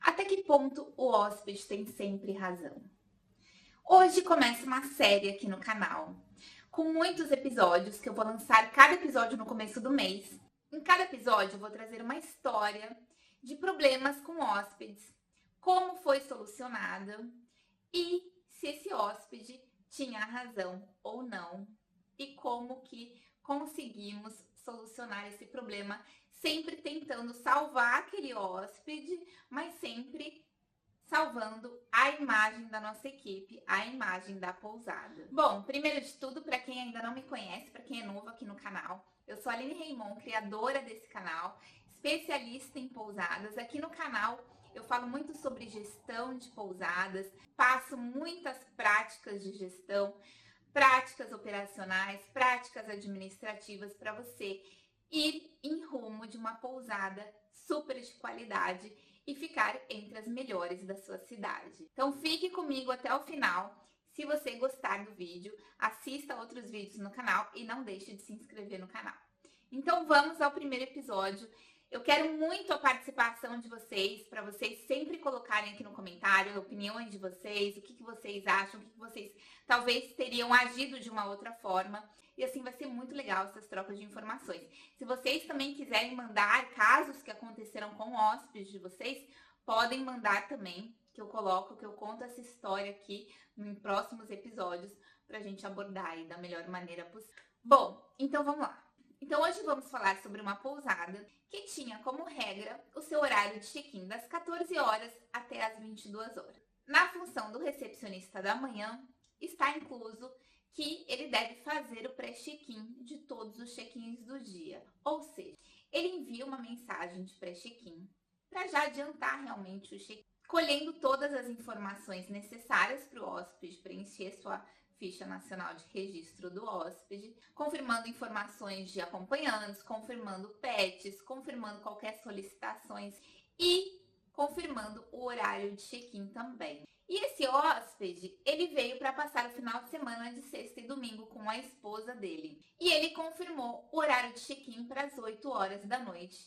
Até que ponto o hóspede tem sempre razão? Hoje começa uma série aqui no canal, com muitos episódios que eu vou lançar cada episódio no começo do mês. Em cada episódio eu vou trazer uma história de problemas com hóspedes, como foi solucionada e se esse hóspede tinha razão ou não e como que conseguimos solucionar esse problema, sempre tentando salvar aquele hóspede, mas sempre salvando a imagem da nossa equipe, a imagem da pousada. Bom, primeiro de tudo, para quem ainda não me conhece, para quem é novo aqui no canal, eu sou a Aline Raymond, criadora desse canal, especialista em pousadas. Aqui no canal eu falo muito sobre gestão de pousadas, passo muitas práticas de gestão, práticas operacionais, práticas administrativas para você ir em rumo de uma pousada super de qualidade e ficar entre as melhores da sua cidade. Então fique comigo até o final. Se você gostar do vídeo, assista outros vídeos no canal e não deixe de se inscrever no canal. Então vamos ao primeiro episódio. Eu quero muito a participação de vocês, para vocês sempre colocarem aqui no comentário opiniões de vocês, o que vocês acham, o que vocês talvez teriam agido de uma outra forma. E assim vai ser muito legal essas trocas de informações. Se vocês também quiserem mandar casos que aconteceram com hóspedes de vocês, podem mandar também, que eu coloco, que eu conto essa história aqui em próximos episódios para a gente abordar aí da melhor maneira possível. Bom, então vamos lá. Então hoje vamos falar sobre uma pousada que tinha como regra o seu horário de check-in das 14 horas até as 22 horas. Na função do recepcionista da manhã está incluso que ele deve fazer o pré-check-in de todos os check-ins do dia. Ou seja, ele envia uma mensagem de pré-check-in para já adiantar realmente o check-in, colhendo todas as informações necessárias para o hóspede preencher sua ficha nacional de registro do hóspede, confirmando informações de acompanhantes, confirmando pets, confirmando qualquer solicitações e confirmando o horário de check-in também. E esse hóspede, ele veio para passar o final de semana de sexta e domingo com a esposa dele. E ele confirmou o horário de check-in para as 8 horas da noite,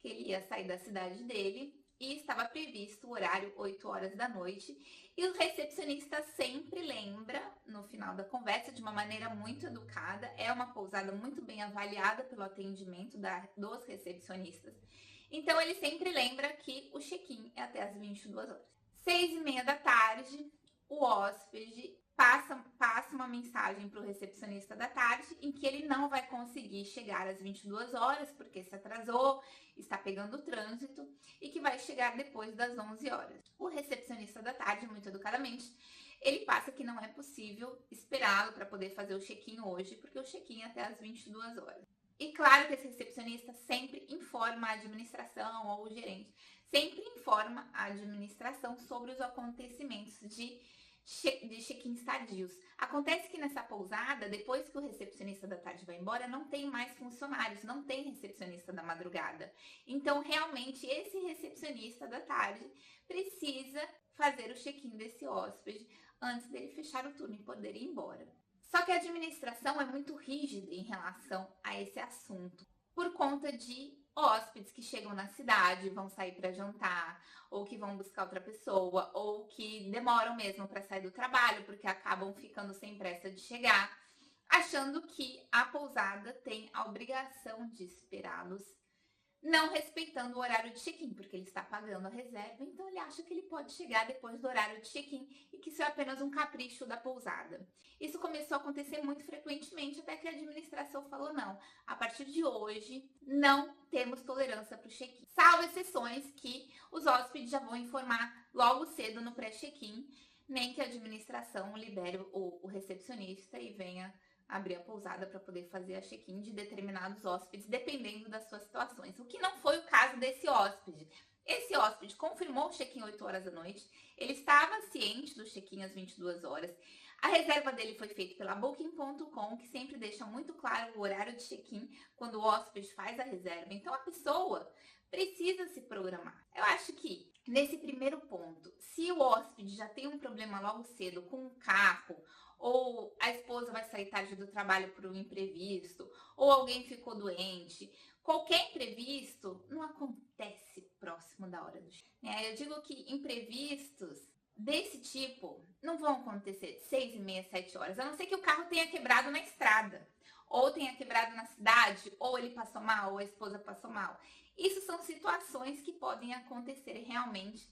que ele ia sair da cidade dele e estava previsto o horário 8 horas da noite. E o recepcionista sempre lembra, no final da conversa, de uma maneira muito educada, é uma pousada muito bem avaliada pelo atendimento dos recepcionistas. Então ele sempre lembra que o check-in é até as 22 horas. 6h30 da tarde, o hóspede passa uma mensagem para o recepcionista da tarde em que ele não vai conseguir chegar às 22 horas porque se atrasou, está pegando o trânsito e que vai chegar depois das 11 horas. O recepcionista da tarde, muito educadamente, ele passa que não é possível esperá-lo para poder fazer o check-in hoje, porque o check-in é até às 22 horas. E claro que esse recepcionista sempre informa a administração ou o gerente, sempre informa a administração sobre os acontecimentos de check-in tardios. Acontece que nessa pousada, depois que o recepcionista da tarde vai embora, não tem mais funcionários, não tem recepcionista da madrugada. Então, realmente, esse recepcionista da tarde precisa fazer o check-in desse hóspede antes dele fechar o turno e poder ir embora. Só que a administração é muito rígida em relação a esse assunto, por conta de hóspedes que chegam na cidade, vão sair para jantar, ou que vão buscar outra pessoa, ou que demoram mesmo para sair do trabalho, porque acabam ficando sem pressa de chegar, achando que a pousada tem a obrigação de esperá-los, não respeitando o horário de check-in, porque ele está pagando a reserva, então ele acha que ele pode chegar depois do horário de check-in e que isso é apenas um capricho da pousada. Isso começou a acontecer muito frequentemente, até que a administração falou não, a partir de hoje não temos tolerância para o check-in. Salvo exceções que os hóspedes já vão informar logo cedo no pré-check-in, nem que a administração libere o recepcionista e venha abrir a pousada para poder fazer a check-in de determinados hóspedes, dependendo das suas situações. O que não foi o caso desse hóspede. Esse hóspede confirmou o check-in 8 horas da noite, ele estava ciente do check-in às 22 horas, a reserva dele foi feita pela Booking.com, que sempre deixa muito claro o horário de check-in quando o hóspede faz a reserva. Então, a pessoa precisa se programar. Eu acho que, nesse primeiro ponto, se o hóspede já tem um problema logo cedo com o carro, ou a esposa vai sair tarde do trabalho por um imprevisto, ou alguém ficou doente, qualquer imprevisto não acontece próximo próximo da hora do check-in. Eu digo que imprevistos desse tipo não vão acontecer de 6h30, 7 horas, a não ser que o carro tenha quebrado na estrada, ou tenha quebrado na cidade, ou ele passou mal, ou a esposa passou mal. Isso são situações que podem acontecer realmente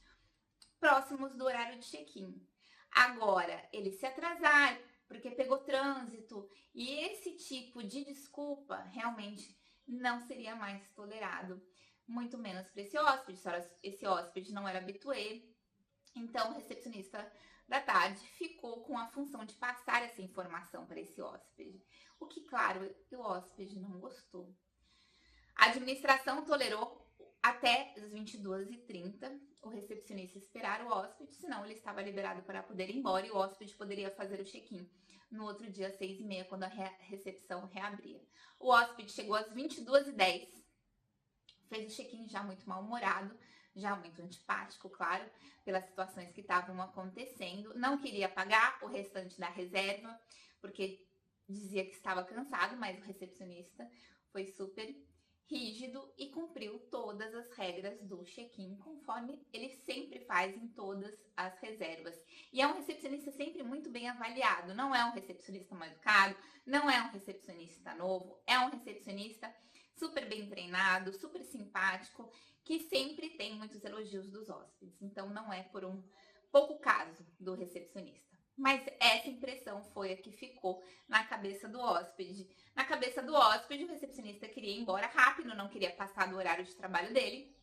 próximos do horário de check-in. Agora, ele se atrasar porque pegou trânsito e esse tipo de desculpa realmente não seria mais tolerado, muito menos para esse hóspede. Esse hóspede não era habitué, então o recepcionista da tarde ficou com a função de passar essa informação para esse hóspede, o que, claro, o hóspede não gostou. A administração tolerou até as 22h30 o recepcionista esperar o hóspede, senão ele estava liberado para poder ir embora e o hóspede poderia fazer o check-in no outro dia, às 6h30, quando a recepção reabria. O hóspede chegou às 22h10, fez o check-in já muito mal-humorado, já muito antipático, claro, pelas situações que estavam acontecendo. Não queria pagar o restante da reserva, porque dizia que estava cansado, mas o recepcionista foi super rígido e cumpriu todas as regras do check-in, conforme ele sempre faz em todas as reservas. E é um recepcionista sempre muito bem avaliado, não é um recepcionista mal educado, não é um recepcionista novo, é um recepcionista super bem treinado, super simpático, que sempre tem muitos elogios dos hóspedes. Então não é por um pouco caso do recepcionista. Mas essa impressão foi a que ficou na cabeça do hóspede. Na cabeça do hóspede, o recepcionista queria ir embora rápido, não queria passar do horário de trabalho dele.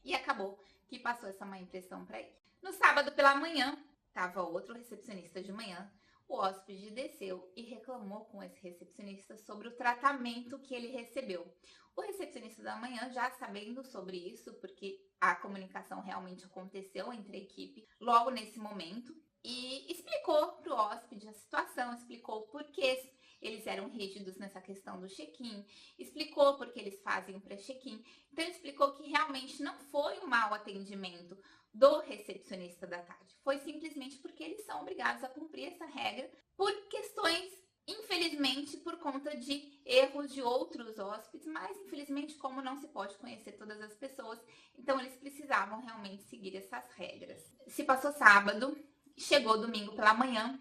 E acabou que passou essa má impressão para ele. No sábado pela manhã, estava outro recepcionista de manhã. O hóspede desceu e reclamou com esse recepcionista sobre o tratamento que ele recebeu. O recepcionista da manhã, já sabendo sobre isso, porque a comunicação realmente aconteceu entre a equipe logo nesse momento, e explicou para o hóspede a situação, explicou por que eles eram rígidos nessa questão do check-in, explicou por que eles fazem o pré-check-in. Então, ele explicou que realmente não foi um mau atendimento do recepcionista da tarde, foi simplesmente porque eles são obrigados a cumprir essa regra por questões, infelizmente, por conta de erros de outros hóspedes, mas infelizmente, como não se pode conhecer todas as pessoas, então eles precisavam realmente seguir essas regras. Se passou sábado, chegou domingo pela manhã,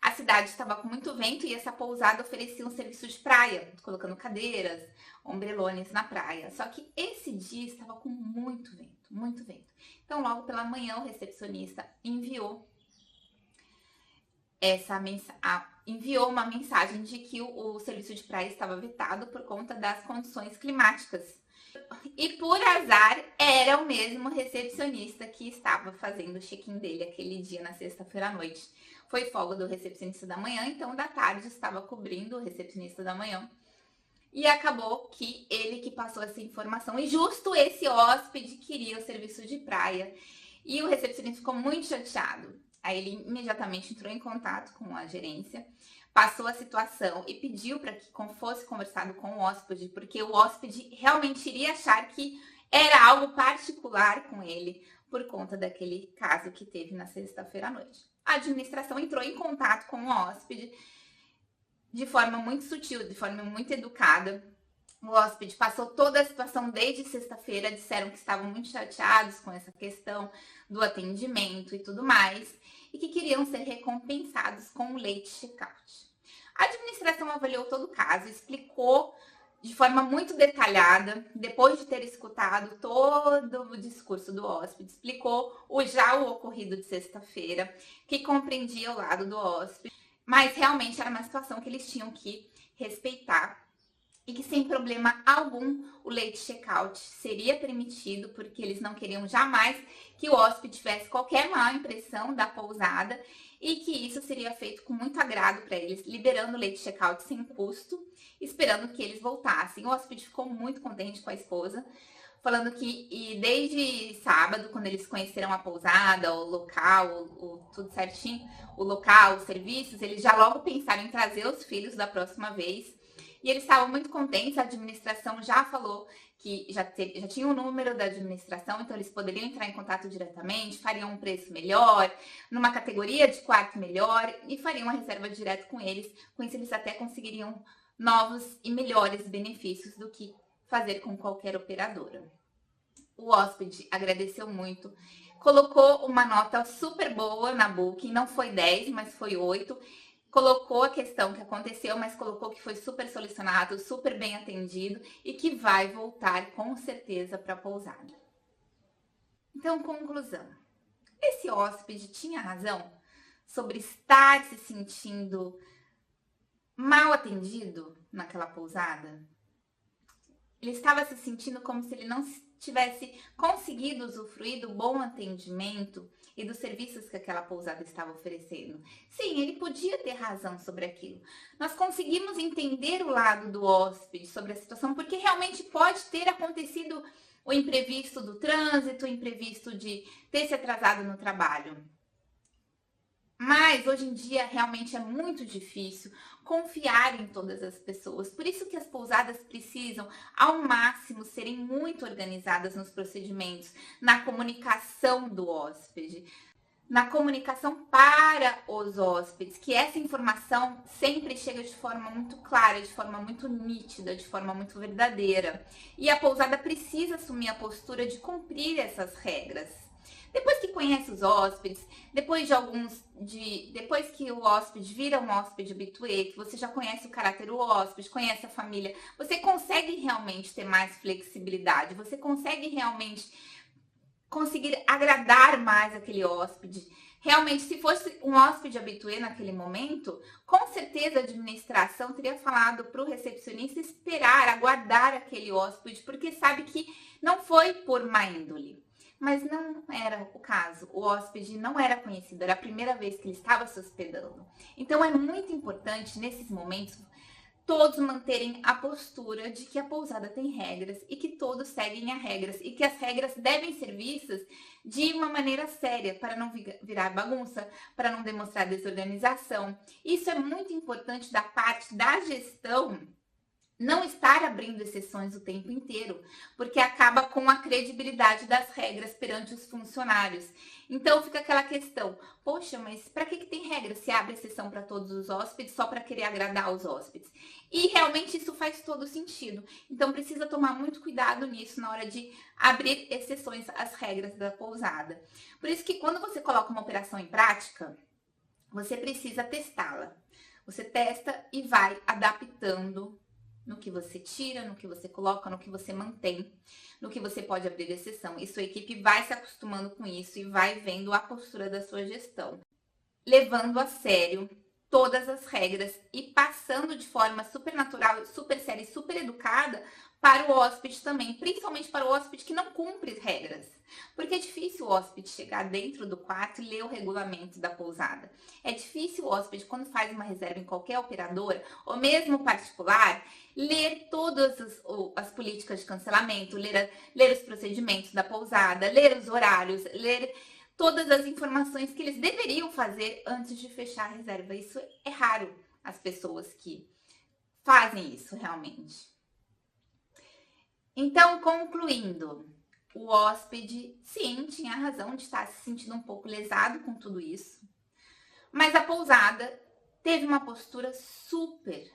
a cidade estava com muito vento e essa pousada oferecia um serviço de praia, colocando cadeiras, ombrelones na praia. Só que esse dia estava com muito vento, muito vento. Então, logo pela manhã, o recepcionista enviou uma mensagem de que o serviço de praia estava vetado por conta das condições climáticas. E por azar, era o mesmo recepcionista que estava fazendo o check-in dele aquele dia, na sexta-feira à noite. Foi folga do recepcionista da manhã, então da tarde estava cobrindo o recepcionista da manhã. E acabou que ele que passou essa informação. E justo esse hóspede queria o serviço de praia. E o recepcionista ficou muito chateado. Aí ele imediatamente entrou em contato com a gerência, passou a situação e pediu para que fosse conversado com o hóspede, porque o hóspede realmente iria achar que era algo particular com ele, por conta daquele caso que teve na sexta-feira à noite. A administração entrou em contato com o hóspede de forma muito sutil, de forma muito educada. O hóspede passou toda a situação desde sexta-feira, disseram que estavam muito chateados com essa questão do atendimento e tudo mais, e que queriam ser recompensados com o late check-out. A administração avaliou todo o caso, explicou de forma muito detalhada, depois de ter escutado todo o discurso do hóspede, explicou o ocorrido de sexta-feira, que compreendia o lado do hóspede, mas realmente era uma situação que eles tinham que respeitar e que sem problema algum o late check-out seria permitido, porque eles não queriam jamais que o hóspede tivesse qualquer má impressão da pousada e que isso seria feito com muito agrado para eles, liberando o late check-out sem custo, esperando que eles voltassem. O hóspede ficou muito contente com a esposa, falando que desde sábado, quando eles conheceram a pousada, o local, tudo certinho, o local, os serviços, eles já logo pensaram em trazer os filhos da próxima vez. E eles estavam muito contentes, a administração já falou que já tinha o número da administração, então eles poderiam entrar em contato diretamente, fariam um preço melhor, numa categoria de quarto melhor, e fariam uma reserva direto com eles. Com isso, eles até conseguiriam novos e melhores benefícios do que fazer com qualquer operadora. O hóspede agradeceu muito, colocou uma nota super boa na Booking, não foi 10, mas foi 8. Colocou a questão que aconteceu, mas colocou que foi super solucionado, super bem atendido e que vai voltar com certeza para a pousada. Então, conclusão. Esse hóspede tinha razão sobre estar se sentindo mal atendido naquela pousada? Ele estava se sentindo como se ele não tivesse conseguido usufruir do bom atendimento e dos serviços que aquela pousada estava oferecendo. Sim, ele podia ter razão sobre aquilo. Nós conseguimos entender o lado do hóspede sobre a situação, porque realmente pode ter acontecido o imprevisto do trânsito, o imprevisto de ter se atrasado no trabalho. Mas hoje em dia realmente é muito difícil confiar em todas as pessoas. Por isso que as pousadas precisam, ao máximo, serem muito organizadas nos procedimentos, na comunicação do hóspede, na comunicação para os hóspedes, que essa informação sempre chega de forma muito clara, de forma muito nítida, de forma muito verdadeira. E a pousada precisa assumir a postura de cumprir essas regras. Depois que conhece os hóspedes, depois que o hóspede vira um hóspede habitué, que você já conhece o caráter do hóspede, conhece a família, você consegue realmente ter mais flexibilidade, você consegue realmente conseguir agradar mais aquele hóspede. Realmente, se fosse um hóspede habitué naquele momento, com certeza a administração teria falado para o recepcionista esperar, aguardar aquele hóspede, porque sabe que não foi por má índole. Mas não era o caso. O hóspede não era conhecido, era a primeira vez que ele estava se hospedando. Então é muito importante nesses momentos todos manterem a postura de que a pousada tem regras e que todos seguem as regras e que as regras devem ser vistas de uma maneira séria para não virar bagunça, para não demonstrar desorganização. Isso é muito importante da parte da gestão. Não estar abrindo exceções o tempo inteiro, porque acaba com a credibilidade das regras perante os funcionários. Então fica aquela questão, poxa, mas para que tem regra se abre exceção para todos os hóspedes só para querer agradar os hóspedes? E realmente isso faz todo sentido. Então precisa tomar muito cuidado nisso na hora de abrir exceções às regras da pousada. Por isso que quando você coloca uma operação em prática, você precisa testá-la. Você testa e vai adaptando no que você tira, no que você coloca, no que você mantém, no que você pode abrir exceção. E sua equipe vai se acostumando com isso e vai vendo a postura da sua gestão, levando a sério todas as regras e passando de forma super natural, super séria e super educada para o hóspede também, principalmente para o hóspede que não cumpre regras. Porque é difícil o hóspede chegar dentro do quarto e ler o regulamento da pousada. É difícil o hóspede, quando faz uma reserva em qualquer operadora, ou mesmo particular, ler todas as políticas de cancelamento, ler os procedimentos da pousada, ler os horários, ler todas as informações que eles deveriam fazer antes de fechar a reserva. Isso é raro, as pessoas que fazem isso realmente. Então, concluindo, o hóspede, sim, tinha razão de estar se sentindo um pouco lesado com tudo isso, mas a pousada teve uma postura super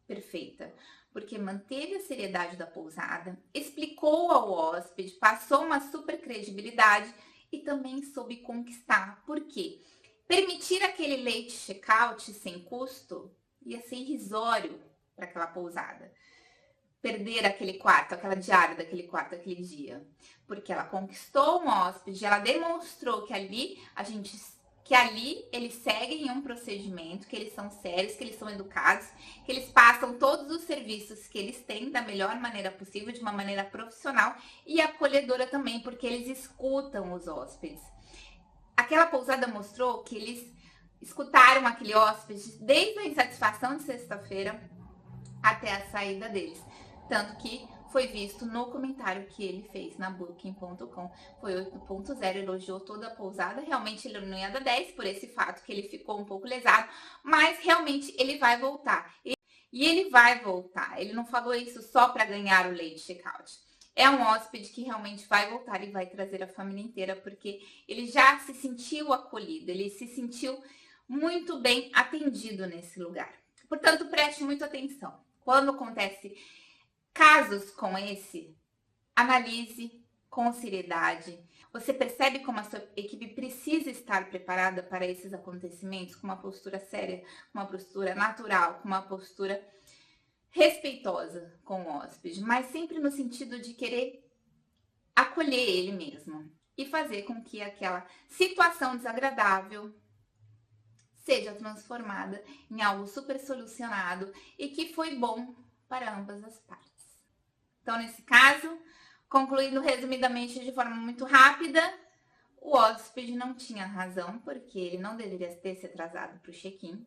perfeita, porque manteve a seriedade da pousada, explicou ao hóspede, passou uma super credibilidade e também soube conquistar. Por quê? Permitir aquele late check-out sem custo ia ser irrisório para aquela pousada. Perder aquele quarto, aquela diária daquele quarto, aquele dia. Porque ela conquistou um hóspede, ela demonstrou que ali eles seguem um procedimento, que eles são sérios, que eles são educados, que eles passam todos os serviços que eles têm da melhor maneira possível, de uma maneira profissional e acolhedora também, porque eles escutam os hóspedes. Aquela pousada mostrou que eles escutaram aquele hóspede desde a insatisfação de sexta-feira até a saída deles. Tanto que foi visto no comentário que ele fez na Booking.com. Foi 8.0, elogiou toda a pousada. Realmente ele não ia dar 10 por esse fato que ele ficou um pouco lesado, mas realmente ele vai voltar. E ele vai voltar. Ele não falou isso só para ganhar o late checkout. É um hóspede que realmente vai voltar e vai trazer a família inteira, porque ele já se sentiu acolhido, ele se sentiu muito bem atendido nesse lugar. Portanto, preste muita atenção. Quando acontece casos como esse, analise com seriedade. Você percebe como a sua equipe precisa estar preparada para esses acontecimentos, com uma postura séria, com uma postura natural, com uma postura respeitosa com o hóspede, mas sempre no sentido de querer acolher ele mesmo e fazer com que aquela situação desagradável seja transformada em algo super solucionado e que foi bom para ambas as partes. Então, nesse caso, concluindo resumidamente de forma muito rápida, o hóspede não tinha razão, porque ele não deveria ter se atrasado para o check-in,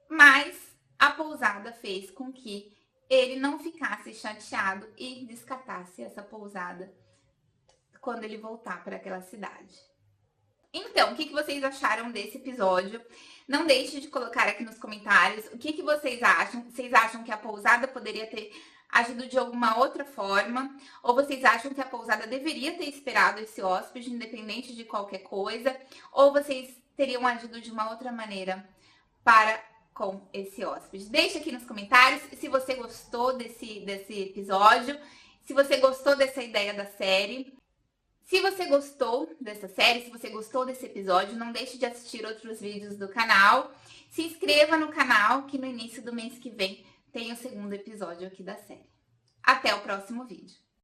mas a pousada fez com que ele não ficasse chateado e descartasse essa pousada quando ele voltar para aquela cidade. Então, o que vocês acharam desse episódio? Não deixe de colocar aqui nos comentários o que vocês acham. Vocês acham que a pousada poderia ter agido de alguma outra forma? Ou vocês acham que a pousada deveria ter esperado esse hóspede, independente de qualquer coisa? Ou vocês teriam agido de uma outra maneira para com esse hóspede? Deixa aqui nos comentários se você gostou desse episódio, se você gostou dessa ideia da série. Se você gostou dessa série, se você gostou desse episódio, não deixe de assistir outros vídeos do canal. Se inscreva no canal, que no início do mês que vem tem o segundo episódio aqui da série. Até o próximo vídeo.